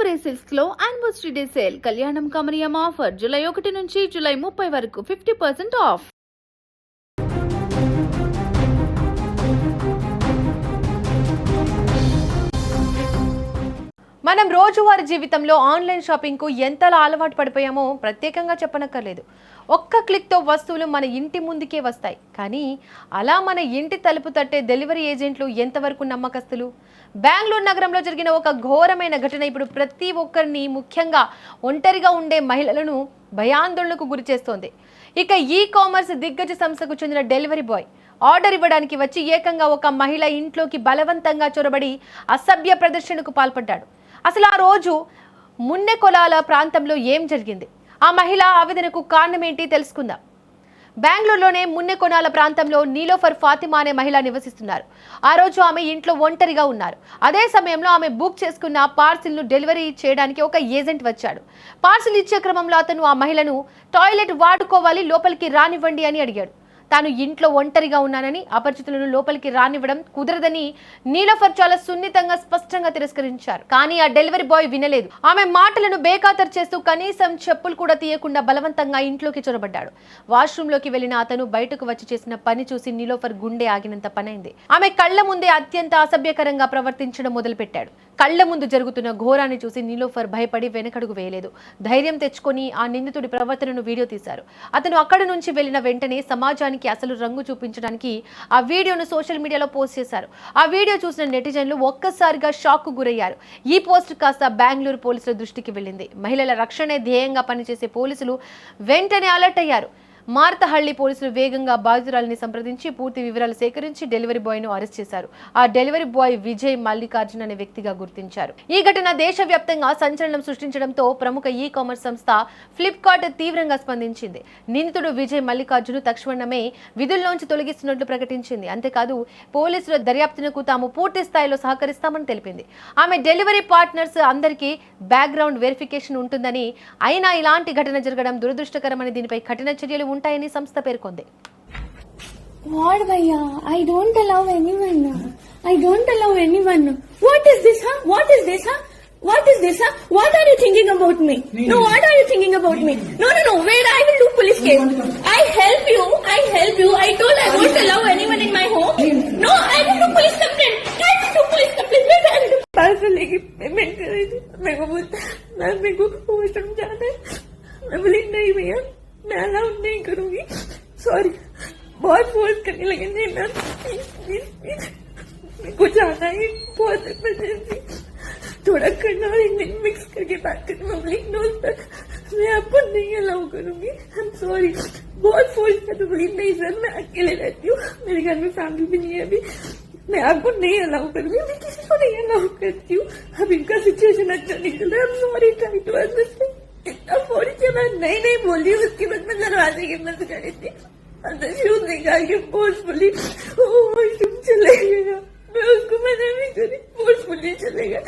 పరంపరే silks లో anniversary day sale కళ్యాణం కమనీయం ఆఫర్ జూలై 1 నుంచి జూలై 30 వరకు 50% ఆఫ్. మనం రోజువారీ జీవితంలో ఆన్లైన్ షాపింగ్కు ఎంతలా అలవాటు పడిపోయామో ప్రత్యేకంగా చెప్పనక్కర్లేదు. ఒక్క క్లిక్తో వస్తువులు మన ఇంటి ముందుకే వస్తాయి. కానీ అలా మన ఇంటి తలుపు తట్టే డెలివరీ ఏజెంట్లు ఎంతవరకు నమ్మకస్తులు? బెంగళూరు నగరంలో జరిగిన ఒక ఘోరమైన ఘటన ఇప్పుడు ప్రతి ఒక్కరిని, ముఖ్యంగా ఒంటరిగా ఉండే మహిళలను భయాందోళనకు గురి చేస్తోంది. ఇక ఈ కామర్స్ దిగ్గజ సంస్థకు చెందిన డెలివరీ బాయ్ ఆర్డర్ ఇవ్వడానికి వచ్చి ఏకంగా ఒక మహిళ ఇంట్లోకి బలవంతంగా చొరబడి అసభ్య ప్రదర్శనకు పాల్పడ్డాడు. అసలు ఆ రోజు మున్నెకొలాల ప్రాంతంలో ఏం జరిగింది? ఆ మహిళ ఆవేదనకు కారణమేంటి తెలుసుకుందాం. బెంగళూరులోనే మున్నెకొనాల ప్రాంతంలో నీలోఫర్ ఫాతిమా అనే మహిళ నివసిస్తున్నారు. ఆ రోజు ఆమె ఇంట్లో ఒంటరిగా ఉన్నారు. అదే సమయంలో ఆమె బుక్ చేసుకున్న పార్సిల్ను డెలివరీ చేయడానికి ఒక ఏజెంట్ వచ్చాడు. పార్సిల్ ఇచ్చే క్రమంలో అతను ఆ మహిళను టాయిలెట్ వాడుకోవాలి, లోపలికి రానివ్వండి అని అడిగాడు. తాను ఇంట్లో ఒంటరిగా ఉన్నానని, అపరిచితులను లోపలికి రానివ్వడం కుదరదని నీలోఫర్ చాలా సున్నితంగా స్పష్టంగా తిరస్కరించారు. కానీ ఆ డెలివరీ బాయ్ వినలేదు. ఆమె మాటలను బేఖాతరు చేస్తూ కనీసం చెప్పులు కూడా తీయకుండా బలవంతంగా ఇంట్లోకి చొరబడ్డాడు. వాష్రూమ్లోకి వెళ్లిన అతను బయటకు వచ్చి చేసిన పని చూసి నీలోఫర్ గుండె ఆగినంత పనైంది. ఆమె కళ్ల ముందే అత్యంత అసభ్యకరంగా ప్రవర్తించడం మొదలుపెట్టాడు. కళ్ల ముందు జరుగుతున్న ఘోరాన్ని చూసి నీలోఫర్ భయపడి వెనకడుగు వేయలేదు. ధైర్యం తెచ్చుకొని ఆ నిందితుడి ప్రవర్తనను వీడియో తీశారు. అతను అక్కడి నుంచి వెళ్లిన వెంటనే సమాజానికి అసలు రంగు చూపించడానికి ఆ వీడియోను సోషల్ మీడియాలో పోస్ట్ చేశారు. ఆ వీడియో చూసిన నెటిజన్లు ఒక్కసారిగా షాక్ కు గురయ్యారు. ఈ పోస్ట్ కాస్త బెంగళూరు పోలీసుల దృష్టికి వెళ్ళింది. మహిళల రక్షణే ధ్యేయంగా పనిచేసే పోలీసులు వెంటనే అలర్ట్ అయ్యారు. మార్తహళ్లి పోలీసులు వేగంగా బాధితురాలిని సంప్రదించి పూర్తి వివరాలు సేకరించి డెలివరీ బాయ్ను అరెస్ట్ చేశారు. ఆ డెలివరీ బాయ్ విజయ్ మల్లికార్జున్ అనే వ్యక్తిగా గుర్తించారు. ఈ ఘటన దేశవ్యాప్తంగా సంచలనం సృష్టించడంతో ప్రముఖ ఈ కామర్స్ సంస్థ ఫ్లిప్కార్ట్ తీవ్రంగా స్పందించింది. నిందితుడు విజయ్ మల్లికార్జున్ తక్షణమే విధుల్లోంచి తొలగిస్తున్నట్లు ప్రకటించింది. అంతేకాదు పోలీసుల దర్యాప్తునకు తాము పూర్తి స్థాయిలో సహకరిస్తామని తెలిపింది. ఆమె డెలివరీ పార్ట్నర్స్ అందరికీ బ్యాక్గ్రౌండ్ వెరిఫికేషన్ ఉంటుందని, అయినా ఇలాంటి ఘటన జరగడం దురదృష్టకరమని, దీనిపై కఠిన చర్యలు ఉంటాయని సంస్థ పేర్కొంది. What bhaiya? I don't allow anyone. I don't allow anyone. What is this, huh? What is this, huh? What is this, huh? What are you thinking about me? No, what are you thinking about me? No. Wait, I will do police case. I help you. I told I won't allow anyone in my home. No, I will do police complaint. Wait, I will do parcel लेके payment कर रही थी. मेरे को बोलता ma'am मेरे को washroom जाना है. मैं बोली नहीं भैया मैं अलाउड नहीं करूंगी, सॉरी. बहुत फोर्स करने लगे. नहीं मैम प्लीज मेरे को जाना है, बहुत इमरजेंसी. थोड़ा करना और इंग्लिश मिक्स करके बात करना. मैं बोली नो सर मैं आपको नहीं अलाउ करूंगी, आई एम सॉरी. बहुत फोर्स कर. तो बोली नहीं सर मैं अकेले रहती हूँ, मेरे घर में फैमिली भी नहीं है अभी, मैं आपको नहीं अलाउ करूंगी. मैं किसी को नहीं अलाउ करती हूँ. अब इनका सिचुएशन अच्छा नहीं चल रहा है. I am sorry, try to understand. इतना फोड़ी से मैं नहीं बोली. उसके बाद मैं दरवाजे के अंदर से खड़ी थी. अंदर शूज निकाल के फोर्सफुली वॉशरूम चले गया. मैं उसको मना भी करी, फोर्सफुली चले गया.